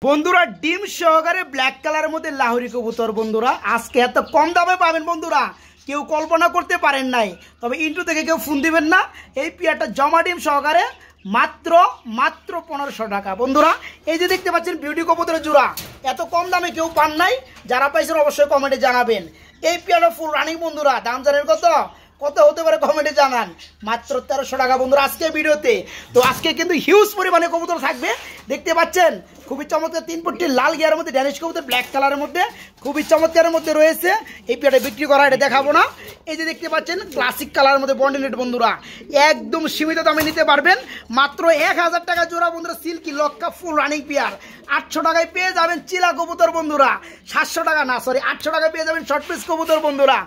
বন্ধুরা ডিম সহকারে ব্ল্যাক কালারের মধ্যে লাহোরি কবুতর বন্ধুরা আজকে এত কম দামে পাবেন বন্ধুরা, কেউ কল্পনা করতে পারেন নাই। তবে ইন্টু থেকে কেউ ফোন দিবেন না, এই পেয়ারটা জমা ডিম সহকারে মাত্র 1500 টাকা বন্ধুরা। এই যে দেখতে পাচ্ছেন বিউটি কবুতরের জোড়া, এত কম দামে কেউ পান নাই। যারা পাইছেন অবশ্যই কমেন্টে জানাবেন। এই পেয়ারটা ফুল রানিং বন্ধুরা, দাম জানেন কত হতে পারে কমেন্টে জানান। মাত্র 1300 টাকা বন্ধুরা আজকে ভিডিওতে। তো আজকে কিন্তু হিউজ পরিমাণে কবুতর থাকবে, দেখতে পাচ্ছেন খুবই চমৎকার 3 পট্টি লাল গিয়ারের মধ্যে ড্যানিশ কবুতর ব্ল্যাক কালারের মধ্যে খুবই চমৎকারের মধ্যে রয়েছে। এই পেয়ারটা বিক্রি করা এটা দেখাবো না। এই যে দেখতে পাচ্ছেন ক্লাসিক কালারের মধ্যে বন্ডিনেট বন্ধুরা, একদম সীমিত দামে নিতে পারবেন মাত্র 1000 টাকা জোড়া বন্ধুরা। সিল্কি লক্কা ফুল রানিং পেয়ার 800 টাকায় পেয়ে যাবেন চিলা কবুতর বন্ধুরা। 700 টাকা না, সরি 800 টাকায় পেয়ে যাবেন শর্ট পিস কবুতর বন্ধুরা।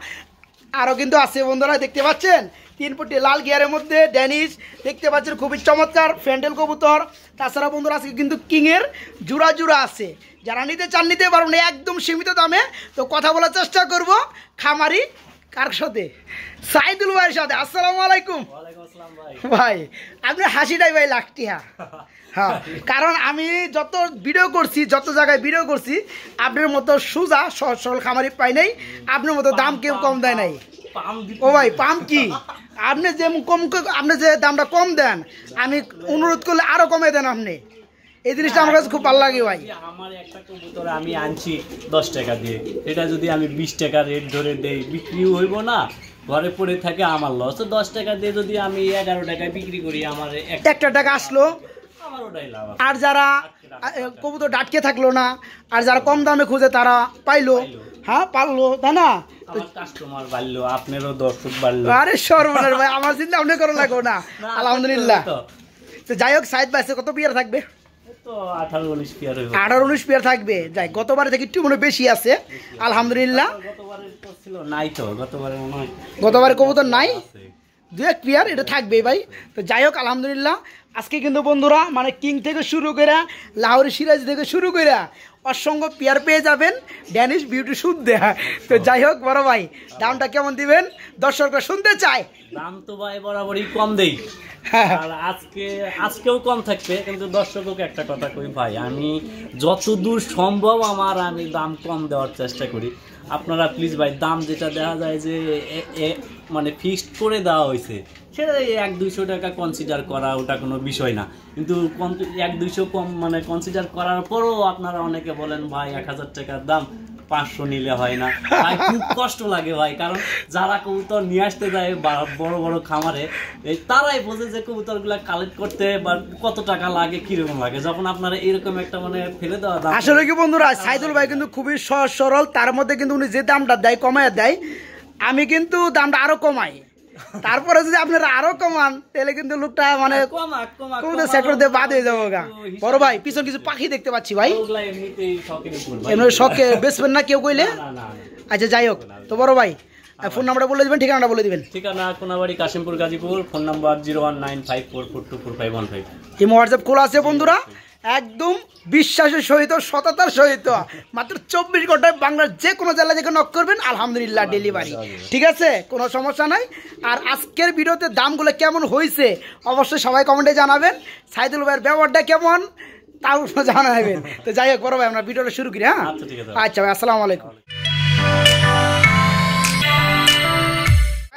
আরও কিন্তু আছে বন্ধুরা, দেখতে পাচ্ছেন 3 পট্টি লাল গিয়ারের মধ্যে ড্যানিশ দেখতে পাচ্ছেন খুবই চমৎকার ফ্যান্ডেল কবুতর। তাছাড়া বন্ধুরা আজকে কিন্তু কিংয়ের জোড়া আছে, যারা নিতে চান নিতে পারবেন একদম সীমিত দামে। তো কথা বলার চেষ্টা করব খামারি কার সাথে, সাইদুল ভাইয়ের সাথে। আসসালামু আলাইকুম ভাই। আপনি হাসিটাই ভাই লাখটিয়া। হ্যাঁ, কারণ আমি যত ভিডিও করছি, যত জায়গায় ভিডিও করছি, আপনার মতো সোজা সরল খামারি পাই নাই, আপনার মতো দাম কেউ কম দেয় নাই। ও ভাই পাম কি আপনি যে আপনি যে দামটা কম দেন, আমি অনুরোধ করলে আরো কমে দেন আপনি। এই জিনিসটা আমার কাছে খুব ভালো লাগে ভাই। আমার একটা কবুতর আমি আনছি 10 টাকা দিয়ে, এটা যদি আমি 20 টাকা রেট ধরে দেই বিক্রি হইব না, ঘরে পড়ে থাকে আমার লস। 10 টাকা দিয়ে যদি আমি 11 টাকায় বিক্রি করি, আমার একটা টাকা আসলো। আর যারা কবুতর ডাটকে থাকলো না, আর যারা কম দামে খুঁজে তারা পাইলো, হ্যাঁ পারলো, তাই না? কাস্টমার বাড়লো, আপনারও দর্শক বাড়লো। আরে সর্বনাশ ভাই, আমার চিন্তা আপনি করো লাগো না। আলহামদুলিল্লাহ। তো যাই হোক, সাইদ ভাই কত পিয়ার থাকবে? 18-19 পেয়ার থাকবে। যাই গতবারে থেকে একটু মনে বেশি আছে আলহামদুলিল্লাহ। গতবারে কবুতর নাই, 2-1 পেয়ার এটা থাকবে ভাই। তো যাই হোক আলহামদুলিল্লাহ, আজকে কিন্তু বন্ধুরা মানে কিং থেকে শুরু করে লাহোরি সিরাজ থেকে শুরু করে অসংখ্য পেয়ার পেয়ে যাবেন ড্যানিশ বিউটি সুদ দেয়া। তো যাই হোক বড় ভাই, দামটা কেমন দিবেন দর্শকরা শুনতে চায়? দাম তো ভাই বরাবরই কম দেই, আর আজকেও কম থাকবে। কিন্তু দর্শককে একটা কথা কই ভাই, আমি যতদূর সম্ভব আমি দাম কম দেওয়ার চেষ্টা করি। আপনারা প্লিজ ভাই, দাম যেটা দেখা যায় যে মানে ফিক্সড করে দেওয়া হয়েছে, সেটা 100-200 টাকা কনসিডার করা ওটা কোনো বিষয় না। কিন্তু 100-200 কম মানে কনসিডার করার পরও আপনারা অনেকে বলেন ভাই 1000 টাকার দাম 500 নিলে হয় না। ভাই খুব কষ্ট লাগে ভাই, কারণ যারা কবুতর নিয়ে আসতে যায় বড় বড় খামারে, তারাই বোঝে যে কবুতরগুলা কালেক্ট করতে বা কত টাকা লাগে, কিরকম লাগে। যখন আপনারা এরকম একটা মানে ফেলে দেওয়া দাম। আসলে কি বন্ধুরা, সাইদুল ভাই কিন্তু খুবই সহজ সরল, তার মধ্যে কিন্তু উনি যে দামটা দেয় কমায় দেয়, আমি কিন্তু দামটা আরো কমাই। তারপরে যদি আপনারা আরো কমান তাহলে কিন্তু লোকটা মানে সেক্টর দিয়ে বাদ হয়ে যাবো গা। বড় ভাই পিছন কিছু পাখি দেখতে পাচ্ছি ভাই, এমনি শখে বেচবেন না কেউ কইলে? আচ্ছা যাই হোক, তো বড় ভাই ফোন নাম্বারটা বলে দিবেন, ঠিকানাটা বলে দিবেন। ঠিকানা কোনাবাড়ি কাশিমপুর গাজীপুর, ফোন নাম্বার 01954424515। এই হোয়াটসঅ্যাপ খোলা আছে বন্ধুরা, একদম বিশ্বাসের সহিত সততার সহিত মাত্র 24 ঘন্টায় বাংলার যে কোনো জেলা থেকে নক করবেন আলহামদুলিল্লাহ ডেলিভারি, ঠিক আছে, কোনো সমস্যা নাই। আর আজকের ভিডিওতে দামগুলো কেমন হয়েছে অবশ্যই সবাই কমেন্টে জানাবেন। সাইদুল ভাইয়ের ব্যবহারটা কেমন তাও জানাবেন। তো যাই হোক বড় ভাই, আমরা ভিডিওটা শুরু করি। হ্যাঁ আচ্ছা ভাই, আসসালামু আলাইকুম।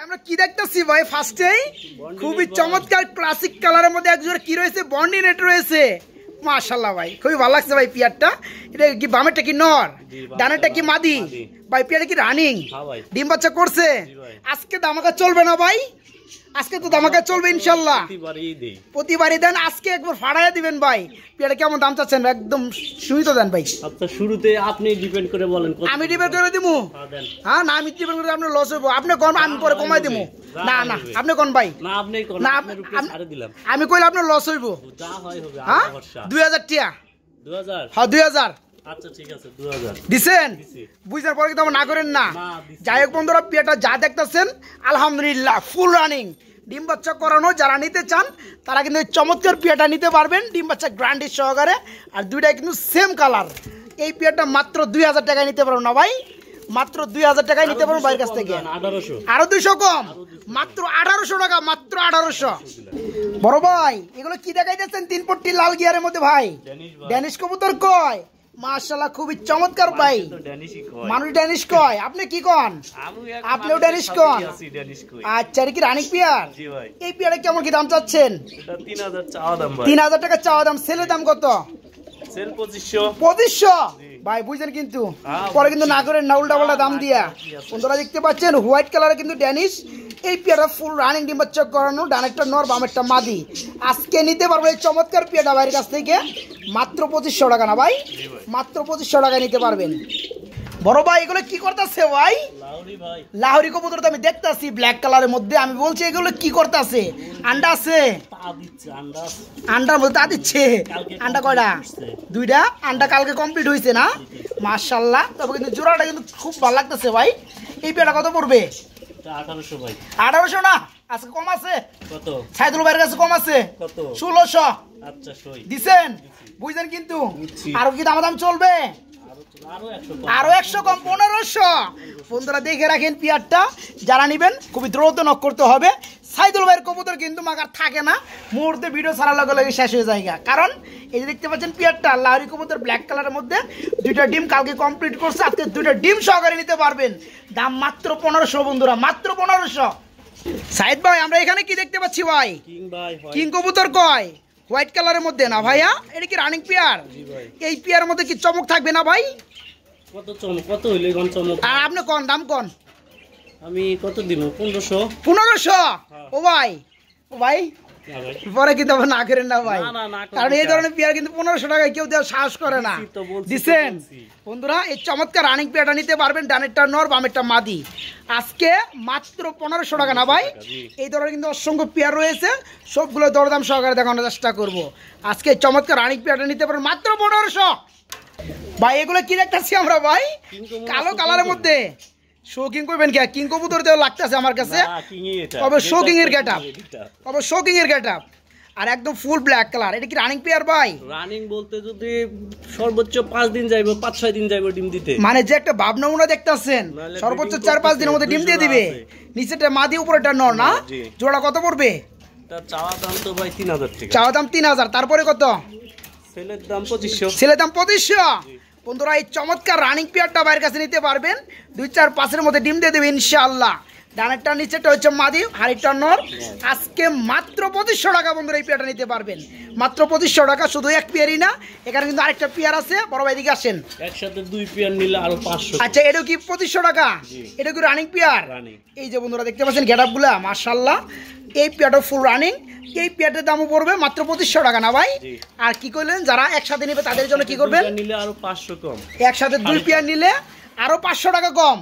আমরা কি দেখতেছি ভাই, ফার্স্টেই খুবই চমৎকার ক্লাসিক কালারের মধ্যে একজোড়া কি রয়েছে, বন্ডিনেট রয়েছে। মাশাআল্লাহ ভাই, খুবই ভালো লাগছে ভাই পিয়ারটা। এটা কি বামেরটা কি নর, ডানেরটা কি মাদি? ভাই পিয়ারটা কি রানিং ডিম বাচ্চা করছে? আজকে দামাকা চলবে না ভাই? আজকে তো দামাকা চলবে ইনশাল্লাহ, প্রতিবারই দেন, আজকে একবার ফাড়াইয়া দিবেন ভাই। পিয়ারটা কেমন দাম চাচ্ছেন? একদম সীমিত দেন ভাই। আচ্ছা শুরুতে আপনি ডিপেন্ড করে বলেন। আমি ডিপেন্ড করে দিমু? হ্যাঁ না, আমি ডিপেন্ড করে আপনার লস হইব। আপনি কোন, আমি পরে কমাই দিমু। না না আপনি কোন ভাই? না আপনি কোন, আমি কইলে আপনার লস হইব। যা হয় হবে। হ্যাঁ 2000 টাকা। 2000? হ্যাঁ 2000। আচ্ছা ঠিক আছে 2000 দিছেন, বুঝার পরে কিন্তু না করেন না। যাই হোক বন্ধুরা, পিয়াটা যা দেখতেছেন আলহামদুলিল্লাহ ফুল রানিং, ডিম বাচ্চা করানো। যারা নিতে চান তারা কিন্তু এই চমৎকার পিয়াটা নিতে পারবেন ডিম বাচ্চা গ্রান্ডি সহকারে। আর দুইটাই কিন্তু সেম কালার। এই পিয়াটা মাত্র 2000 টাকায় নিতে পারবো না ভাই, মাত্র 2000 টাকায় নিতে পারবো ভাইয়ের কাছ থেকে। আরো 200 কম, মাত্র 1800 টাকা, মাত্র 1800। বড় ভাই এগুলো কি দেখাইতেছেন 3 পট্টি লাল গিয়ারের মধ্যে ভাই? ড্যানিশ কবুতর কয়? মাশাআল্লাহ খুবই চমৎকার ভাই। মানুষ ড্যানিশ কয়, আপনি কি কন? আপনিও ড্যানিশ কন? আচ্ছা, এটা কি রানিং পিয়ার? এই পিয়ারে কেমন কি দাম চাচ্ছেন? 3000 টাকা চাওয়া দাম। সেলের দাম কত? 2500 ভাই, বুঝছেন কিন্তু পরে কিন্তু না করেন না উল্টা পাল্টা দাম দিয়া। বন্ধুরা দেখতে পাচ্ছেন হোয়াইট কালারের কিন্তু ড্যানিশ। এই পেয়ারটা ফুল রানিং ডিম্বাচক করানো, ডানেরটা নর বামেরটা মাদি। আজকে নিতে পারবো এই চমৎকার পেয়ারটা ভাইয়ের কাছ থেকে মাত্র 2500 টাকা। না ভাই, মাত্র 2500 টাকা নিতে পারবেন। বড় ভাই এগুলো কি করতেছে ভাই? লাহোরি কবুতর তো আমি দেখতেছি ব্ল্যাক কালারের মধ্যে। আমি বলছি এগুলো কি করতেছে? আন্ডা আছে? আন্ডার মধ্যে তা দিচ্ছে। আন্ডা কয়টা? 2টা। আন্ডা কালকে কমপ্লিট হয়েছে না? মাশাআল্লাহ। তবে কিন্তু জোড়াটা কিন্তু খুব ভালো লাগতেছে ভাই। এই পেয়ারটা কত পড়বে? 1800 ভাই। 1800 না, আজকে কম আছে। কত? সাইদুল ভাইয়ের কাছে কম আছে। কত? 1600। আচ্ছা সই দিছেন, বুঝছেন কিন্তু। আর কি দাম চলবে? আরো 100 কম, 1500। বন্ধুরা দেখে রাখেন পিয়ারটা, যারা নিবেন খুবই দ্রুত নক করতে হবে। সাইদুল ভাইয়ের কবুতর কিন্তু মাগার থাকে না, মুহূর্তে ভিডিও ছাড়ার লগে লগে শেষ হয়ে যায়। কারণ এই যে দেখতে পাচ্ছেন পিয়ারটা লাহোরি কবুতর ব্ল্যাক কালারের মধ্যে 2টা ডিম কালকে কমপ্লিট করছে। আজকে 2টা ডিম সহকারে নিতে পারবেন। দাম মাত্র 1500 বন্ধুরা, মাত্র 1500। সাইদ ভাই আমরা এখানে কি দেখতে পাচ্ছি ভাই? কিং কবুতর কয়? হোয়াইট কালারের মধ্যে না ভাইয়া? এটা কি রানিং পেয়ার? এই পেয়ারের মধ্যে কি চমক থাকবে না ভাই? কত চমক, কত হইলে কোন চমক? আর আপনি কোন দাম কোন? আমি কত দিব? 1500। 1500? ও ভাই, ও ভাই পরে কিন্তু আবার না করেন না ভাই, কারণ এই ধরনের পেয়ার কিন্তু 1500 টাকায় কেউ দেওয়ার সাহস করে না। দিচ্ছেন বন্ধুরা, এই চমৎকার রানিং পেয়ারটা নিতে পারবেন, ডানেরটা নর বামেরটা মাদি। আজকে মাত্র 1500 টাকা। না ভাই, এই ধরনের কিন্তু অসংখ্য পেয়ার রয়েছে, সবগুলো দরদাম সহকারে দেখানোর চেষ্টা করব। আজকে চমৎকার রানিং পেয়ারটা নিতে পারবেন মাত্র 1500। ভাই এগুলো কি দেখতেছি আমরা ভাই? কালো কালারের মধ্যে শোকিং করবেন কে? কিং কবুতর দেওয়া লাগতেছে আমার কাছে। তবে শোকিং এর গেটআপ, তবে শোকিং এর গেটআপ আর একদম ফুল ব্ল্যাক কালার। এটা কি রানিং পেয়ার ভাই? রানিং বলতে যদি সর্বোচ্চ 5 দিন যাইবো, 5-6 দিন যাইবো ডিম দিতে। মানে যে একটা ভাবনা উনা দেখতেছেন সর্বোচ্চ 4-5 দিনের মধ্যে ডিম দিয়ে দিবে। নিচেটা মাদি উপরেটা নর না? জোড়া কত পড়বে? তার চাওয়া দাম তো ভাই 3000 টাকা। চাওয়া দাম 3000, তারপরে কত? সেলের দাম 2500। সেলের দাম 2500। বন্ধুরা এই চমৎকার রানিং পেয়ারটা বাইরের কাছে নিতে পারবেন। 2-4-5 এর মধ্যে ডিম দিয়ে দেবে ইনশাআল্লাহ। ডানেরটা নিচেটা হচ্ছে মাদি, হাড়িটা নর। আজকে মাত্র 2500 টাকা বন্ধুরা এই পেয়ারটা নিতে পারবেন, মাত্র 2500 টাকা। শুধু এক পেয়ারই না, এখানে কিন্তু আরেকটা পেয়ার আছে। বড় ভাই দিকে আসেন, একসাথে 2 পেয়ার নিলে আরো 500। আচ্ছা এটাও কি 2500 টাকা? এটা কি রানিং পেয়ার? এই যে বন্ধুরা দেখতে পাচ্ছেন গেটআপগুলা, মাশাআল্লাহ। এই পেয়ারটা ফুল রানিং। এই পেয়ারটার দামও পড়বে মাত্র 2500 টাকা। না ভাই? আর কি করলেন, যারা একসাথে নেবে তাদের জন্য কি করবেন? নিলে আরো 500 কম। একসাথে 2 পেয়ার নিলে আরো 500 টাকা কম।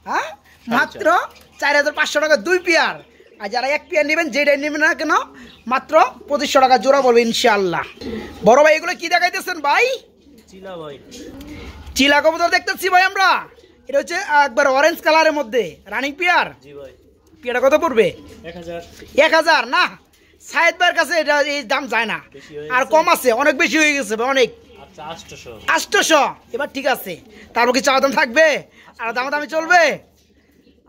হ্যাঁ, মাত্র 4500 টাকা 2 পেয়ার। আর যারা এক পেয়ার নেবেন, যেটাই নেবেন না কেন, মাত্র 2500 টাকা জোড়া পড়বে ইনশাআল্লাহ। বড় ভাই এগুলো কি দেখাইতেছেন ভাই? চিলা ভাই, চিলা কবুতর দেখতেছি ভাই আমরা। এটা হচ্ছে একবার অরেঞ্জ কালারের মধ্যে রানিং পেয়ার। জি ভাই। পেয়ারটা কত পড়বে? 1000। 1000 না, সাইদ ভাইয়ের কাছে এটা এই দাম যায় না, আর কম আছে, অনেক বেশি হয়ে গেছে অনেক। আচ্ছা 800। 800 এবার ঠিক আছে। তারপর কি চাওয়া দাম থাকবে? আর দামাদামি চলবে?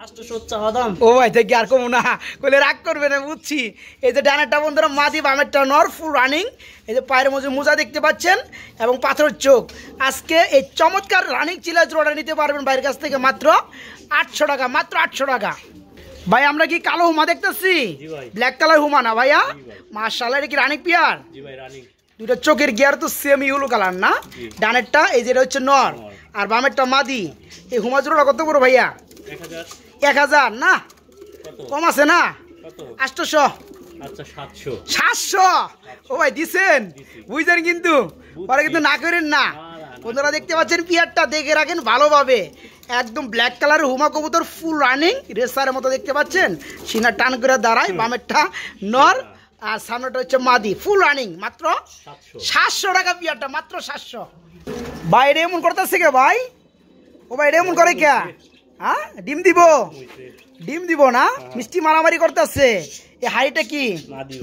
800 চাওয়া দাম। ও ভাই দেখি আর কমু না, কইলে রাগ করবে না বুঝছি। এই যে ডানেরটা বন্ধুরা মাদি, বামেরটা নর, ফুল রানিং। এই যে পায়ের মধ্যে মোজা দেখতে পাচ্ছেন এবং পাথরের চোখ। আজকে এই চমৎকার রানিং চিলা জোড়াটা নিতে পারবেন বাইরের কাছ থেকে মাত্র 800 টাকা, মাত্র 800 টাকা। ভাই আমরা কি কালো হুমা দেখতেছি? ব্ল্যাক কালার হুমা না ভাইয়া? মাশাআল্লাহ, এটা কি রানিং পেয়ার? জি ভাই রানিং। দুটো চোখের গিয়ার তো সেম ইউলো কালার না? ডানেরটা এই যেটা হচ্ছে নর আর বামেরটা মাদি। এই হুমা জোড়াটা কত বড় ভাইয়া? 1000। 1000 না, কম আছে না? 800। আচ্ছা 700। 700? ও ভাই দিছেন, বুঝছেন কিন্তু পরে কিন্তু না করেন না। বন্ধুরা দেখতে পাচ্ছেন পিয়ারটা, দেখে রাখেন ভালোভাবে। একদম ব্ল্যাক কালারের হুমা কবুতর, ফুল রানিং, রেসারের মতো দেখতে পাচ্ছেন। সিনা টান করে দাঁড়ায়, বামেরটা নর আর সামনেটা হচ্ছে মাদি, ফুল রানিং। মাত্র 700 টাকা পিয়ারটা, মাত্র 700। ভাই এটা এমন করতেছে কে ভাই? ও ভাই এটা এমন করে কে? হ্যাঁ, ডিম দিব? ডিম দিব না, মিষ্টি মারামারি করতেছে। এই হাড়িটা কি?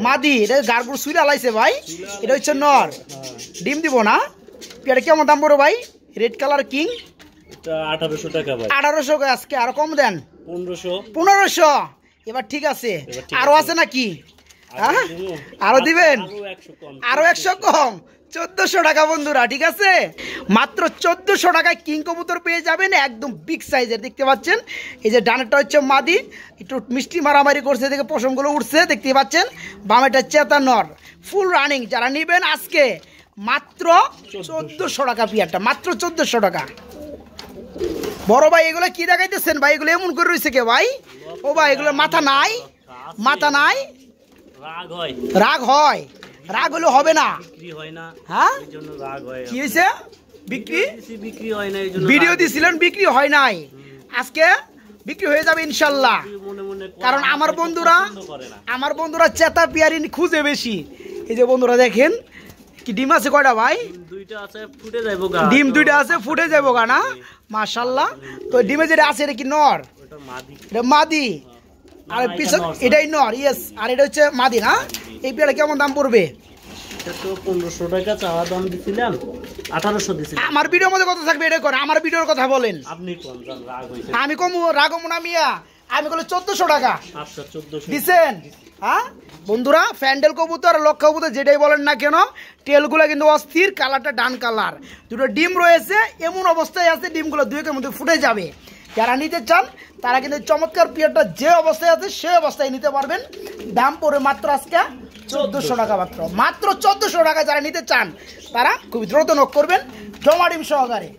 মাদি। এটা গারগুর সুইলা লাইছে ভাই। এটা হচ্ছে নর, ডিম দিব না। পেয়ারটা কেমন দাম পড়ো ভাই? রেড কালার কিং, এটা 1800 টাকা ভাই। 1800 আজকে আরো কম দেন। 1500। 1500 এবার ঠিক আছে। আরো আছে নাকি? হ্যাঁ আরো দিবেন, আরো 100 কম, 1400 টাকা বন্ধুরা, ঠিক আছে? মাত্র 1400 টাকায় কিং কবুতর পেয়ে যাবেন, একদম বিগ সাইজের। দেখতে পাচ্ছেন এই যে ডানেরটা হচ্ছে মাদি, একটু মিষ্টি মারামারি করছে, দেখে পশমগুলো উঠছে, দেখতে পাচ্ছেন। বামেটা চেতা নর, ফুল রানিং। যারা নেবেন আজকে মাত্র 1400 টাকা পিয়ারটা, মাত্র 1400 টাকা। বড় ভাই এগুলো কি দেখাইতেছেন ভাই? এগুলো এমন করে রয়েছে কে ভাই? ও ভাই এগুলো মাথা নাই, মাথা নাই, রাগ হয়, রাগ হলে হবে না। হ্যাঁ কি হয়েছে? বিক্রি হয় না, ভিডিও দিছিলেন বিক্রি হয় নাই, আজকে বিক্রি হয়ে যাবে ইনশাল্লাহ। কারণ আমার বন্ধুরা চেতা পিয়ারি খুঁজে বেশি। এই যে বন্ধুরা দেখেন কি ডিম আছে কয়টা ভাই? ডিম 2টা আছে, ফুটে যাবো গা না? মাশাল্লাহ। তো ডিমে যেটা আছে এটা কি নর? এটা মাদি, আর পিছন এটাই নর। ইয়েস, আর এটা হচ্ছে মাদি না? এই পেয়ারা কেমন দাম পড়বে? 1500 টাকা চাওয়া দাম দিছিলাম, 1800 দিছিলাম। আমার ভিডিওর মধ্যে কত থাকবে এটা করে, আমার ভিডিওর কথা বলেন। আপনি কোন রাগ হইছে? আমি কম রাগ না মিয়া, আমি বলে 1400 টাকা। আচ্ছা 1400 দিছেন। হ্যাঁ বন্ধুরা, ফ্যান্ডেল কবুতর, লক্ষ কবুতর যেটাই বলেন না কেন, টেলগুলো কিন্তু অস্থির, কালারটা ডান কালার, দুটো ডিম রয়েছে, এমন অবস্থায় আছে ডিমগুলো 2 একের মধ্যে ফুটে যাবে। যারা নিতে চান তারা কিন্তু চমৎকার পিয়ারটা যে অবস্থায় আছে সেই অবস্থায় নিতে পারবেন। দাম পড়বে মাত্র আজকে 1400 টাকা, মাত্র 1400 টাকা। যারা নিতে চান তারা খুবই দ্রুত নক করবেন, জমা ডিম সহকারে।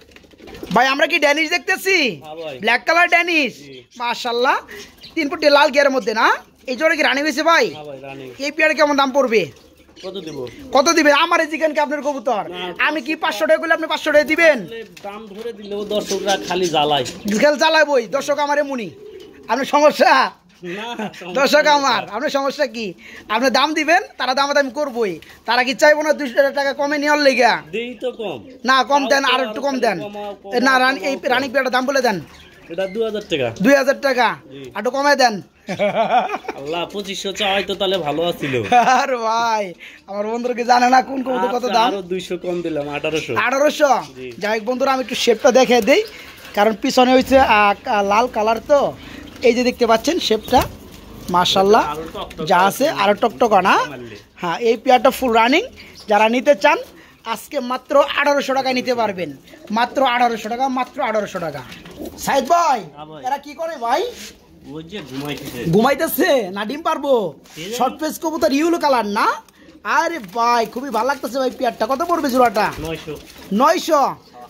ভাই আমরা কি ড্যানিশ দেখতেছি? ব্ল্যাক কালার ড্যানিশ, মাশাআল্লাহ। 3 ফুটে লাল গিয়ারের মধ্যে না? এই জোড়া কি রানি হয়েছে ভাই? এই পেয়ারে কেমন দাম পড়বে? কত দিবে? আমার জিগান কি আপনার কবুতর? আমি কি 500 টাকা করলে আপনি 500 টাকা দিবেন? দাম ধরে দিলেও দর্শকরা খালি জ্বালায়, জ্বালায় বই। দর্শক আমার এমনি, আপনার সমস্যা? দর্শক আমার, আপনার সমস্যা কি? আপনি দাম দিবেন, তারা দামাদামি করবোই। তারা কি চাইবো না 200 টাকা কমে নেওয়ার লেগা? না কম দেন, আর একটু কম দেন না। এই রানিক পেয়ারটার দাম বলে দেন। এটা 2000 টাকা। 2000 টাকা, একটু কমে দেন। আল্লাহ 2500 চাই তো তাহলে ভালো আছিল। আরে ভাই আমার বন্ধুরা জানে না কোন কবুতর কত দাম। আরো 200 কম দিলাম, 1800। 1800। যাই হোক বন্ধুরা, আমি একটু শেপটা দেখে দেই, কারণ পিছনে হয়েছে লাল কালার, তো এই যে দেখতে পাচ্ছেন শেপটা, মাশাআল্লাহ যা আছে, আরো টকটকা না? হ্যাঁ, এই পেয়ারটা ফুল রানিং। যারা নিতে চান আজকে মাত্র 1800 টাকায় নিতে পারবেন, মাত্র 1800 টাকা, মাত্র 1800 টাকা। সাইদ ভাই এরা কি করে ভাই? ঘুমাইতেছে না ডিম পারবো? শর্ট পেস কবুতর, ইউলো কালার না? আরে ভাই খুবই ভালো লাগতেছে ভাই। পেয়ারটা কত পড়বে জোড়াটা? 900।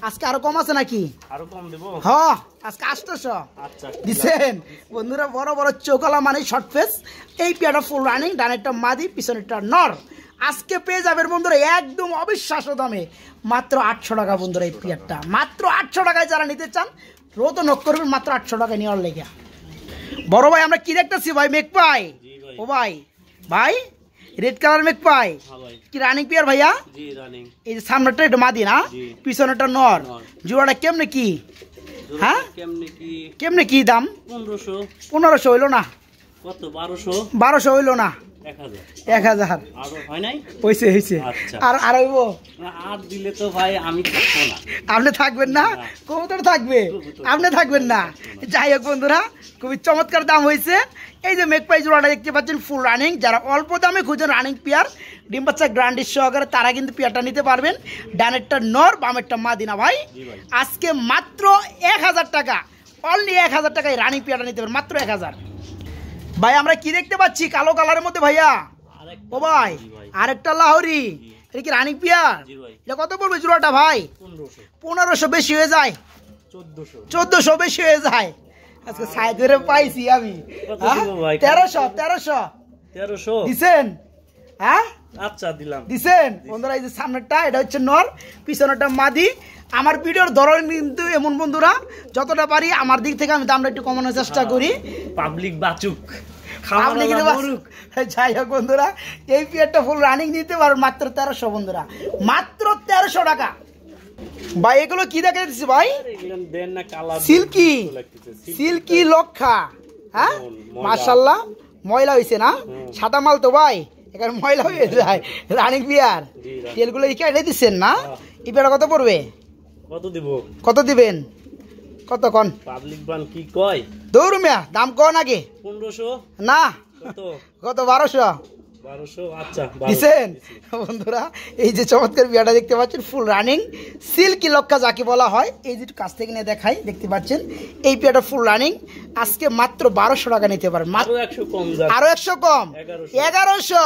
আজকে আরো কম আছে নাকি? আরো কম দেব। হ্যাঁ আজকে 800। আচ্ছা দিছেন বন্ধুরা, বড় বড় চোকালা মানে শর্ট ফেস। এই পেয়ারটা ফুল রানিং, ডানেরটা মাদি, পিছনেরটা নর। আজকে পেয়ে যাবেন বন্ধুরা একদম অবিশ্বাস্য দামে, মাত্র 800 টাকা বন্ধুরা। এই পেয়ারটা মাত্র 800 টাকায় যারা নিতে চান রোদ নক করবেন, মাত্র 800 টাকায় নেওয়ার লেগে। বড় ভাই আমরা কি দেখতেছি ভাই? মেক পাই। ও ভাই, ভাই রেড কালার মেক পাই কি রানিং পেয়ার ভাইয়া? এই যে সামনেটা এটা মাদি না, পিছনেটা নর। জোড়াটা কেমনে কি? হ্যাঁ কেমনে কি দাম? 1500 হইলো না? কত? 1200 হইলো না? 1000 হয়েছে হয়েছে। আর হইব? আর দিলে তো ভাই আমি থাকবো না। আপনি থাকবেন না? কবুতর থাকবে, আপনি থাকবেন না। যাই হোক বন্ধুরা, খুবই চমৎকার দাম হয়েছে। এই যে মেকপাই জোড়াটা দেখতে পাচ্ছেন ফুল রানিং। যারা অল্প দামে খুঁজেন রানিং পেয়ার, ডিম বাচ্চা গ্রান্ডির সহকারে, তারা কিন্তু পেয়ারটা নিতে পারবেন। ডানেরটা নর, বামেরটা মাদিনা। ভাই আজকে মাত্র 1000 টাকা, অনলি 1000 টাকায় রানিং পেয়ারটা নিতে পারবেন, মাত্র 1000। ভাই আমরা কি দেখতে পাচ্ছি কালো কালারের মধ্যে ভাইয়া? ও ভাই আরেকটা লাহোরি, এটা কি রানিং পিয়ার? এটা কত পড়বে জোড়াটা ভাই? 1500 বেশি হয়ে যায়, 1400 বেশি হয়ে যায়। আজকে সাইড ধরে পাইছি আমি 1300 দিছেন? হ্যাঁ আচ্ছা দিলাম, দিছেন বন্ধুরা। এই যে সামনেরটা এটা হচ্ছে নর, পিছনেরটা মাদি। আমার ভিডিওর ধরন কিন্তু এমন বন্ধুরা, যতটা পারি আমার দিক থেকে আমি দামটা একটু কমানোর চেষ্টা করি। পাবলিক বাচুক, যাই হোক বন্ধুরা, এই পেয়ারটা ফুল রানিং নিতে পারো মাত্র 1300 বন্ধুরা, মাত্র 1300 টাকা। ভাই এগুলো কি দেখা যাচ্ছে ভাই? সিল্কি, সিল্কি লক্ষা। হ্যাঁ মাশাআল্লাহ, ময়লা হয়েছে না? সাদা মাল তো ভাই, এখানে ময়লা হয়ে যায়। রানিং পেয়ার, তেলগুলো কেটে দিচ্ছেন না? এই পেয়ারটা কত পড়বে? কত দিব? কত দিবেন? কত কোন? পাবলিক বান কি কয়? দৌড় মিয়া, দাম কোন আগে? 1500 না, কত? 1200। 1200 আচ্ছা দিছেন বন্ধুরা। এই যে চমৎকার বিয়াটা দেখতে পাচ্ছেন, ফুল রানিং সিল্কি লক্ষা যাকে বলা হয়, এই যে কাছ থেকে নিয়ে দেখাই, দেখতে পাচ্ছেন এই বিয়াটা ফুল রানিং। আজকে মাত্র 1200 টাকা নিতে পারেন, আরো 100 কম, আরো 100 কম, 1100,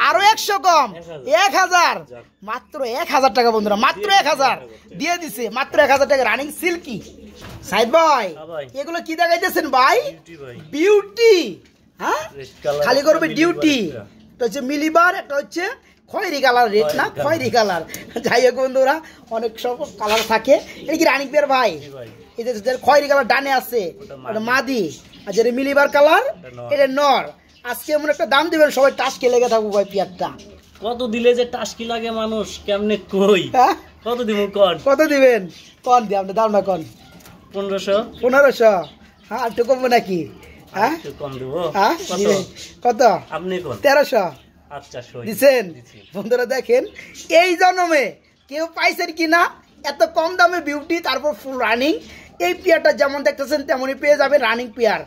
আরো 100 কম, 1000, মাত্র 1000 টাকা বন্ধুরা, মাত্র 1000 দিয়ে দিছে, মাত্র 1000 টাকা রানিং সিল্কি। সাইদ ভাই এগুলো কি দেখাইতেছেন ভাই? বিউটি, হ্যাঁ খালি করবে ডিউটি। এটা হচ্ছে মিলিবার, একটা হচ্ছে খয়েরি কালার, রেড না খয়েরি কালার। যাই হোক বন্ধুরা, অনেক সব কালার থাকে। এটা কি রানিং পেয়ার ভাই? এই যে খয়েরি কালার ডানে আছে ওটা মাদি, আর যেটা মিলিবার কালার এটা নর। আজকে এমন একটা দাম দিবেন সবাই টাসকে লেগে থাকবো ভাই পেয়ারটা। কত দিলে যে টাসকি লাগে মানুষ কেমনে কই, হ্যাঁ কত দিব কোন, কত দিবেন কোন দিয়ে আপনি দাম না কোন? 1500। হ্যাঁ একটু কমবো নাকি? হ্যাঁ কম দেব, হ্যাঁ কত? আপনি কোন? 1300। আচ্ছা দিছেন বন্ধুরা। দেখেন এই জন্মে কেউ পাইছেন কিনা এত কম দামে বিউটি, তারপর ফুল রানিং। এই পেয়ারটা যেমন দেখতেছেন তেমনই পেয়ে যাবেন রানিং পেয়ার,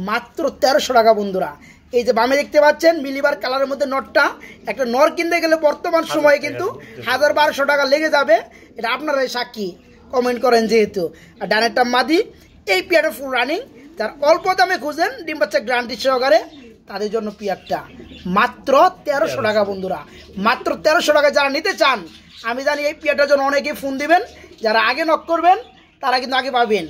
মাত্র 1300 টাকা বন্ধুরা। এই যে বামে দেখতে পাচ্ছেন মিলিবার কালারের মধ্যে নটটা, একটা নর কিনতে গেলে বর্তমান সময়ে কিন্তু 1000-1200 টাকা লেগে যাবে, এটা আপনারাই সাক্ষী, কমেন্ট করেন যেহেতু। আর ডানেরটা মাদি, এই পেয়ারটা ফুল রানিং। যার অল্প দামে খুঁজেন ডিম বাচ্চা গ্যারান্টি সহকারে, তাদের জন্য পেয়ারটা মাত্র 1300 টাকা বন্ধুরা, মাত্র 1300 টাকা। যারা নিতে চান, আমি জানি এই পেয়ারটার জন্য অনেকেই ফোন দিবেন, যারা আগে নক করবেন তারা কিন্তু আগে পাবেন।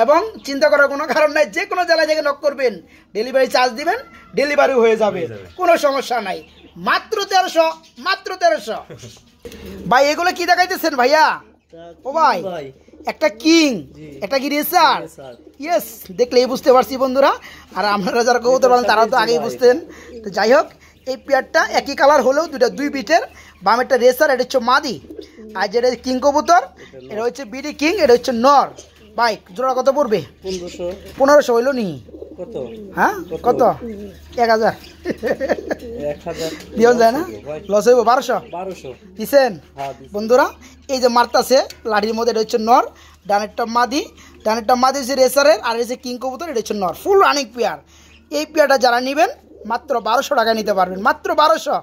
এবং চিন্তা করার কোনো কারণ নাই, যে কোনো জেলায় থেকে নক করবেন, ডেলিভারি চার্জ দিবেন, ডেলিভারি হয়ে যাবে, কোনো সমস্যা নাই। মাত্র 1300, মাত্র 1300। ভাই এগুলো কি দেখাইতেছেন ভাইয়া? ও ভাই একটা কিং, একটা কি রেসার? ইয়েস, দেখলেই বুঝতে পারছি বন্ধুরা। আর আপনারা যারা কবুতর পালেন তারা তো আগেই বুঝতেন। তো যাই হোক, এই পেয়ারটা একই কালার হলেও দুই বিটের, বামেরটা রেসার, এটা হচ্ছে মাদি, আর যেটা কিং কবুতর এটা হচ্ছে বিডি কিং, এটা হচ্ছে নর। ভাই জোড়া কত পড়বে? 1500 হইল নি? হ্যাঁ কত? 1000 দিও যায় না, লস হইব 1200 দিছেন বন্ধুরা। এই যে মারতাছে লাঠির মধ্যে, এটা হচ্ছে নর, ডানেরটা মাদি, ডানেরটা মাদি হচ্ছে রেসারের, আর হচ্ছে কিং কবুতর, এটা হচ্ছে নর, ফুল রানিং পেয়ার। এই পেয়ারটা যারা নেবেন মাত্র 1200 টাকা নিতে পারবেন, মাত্র 1200।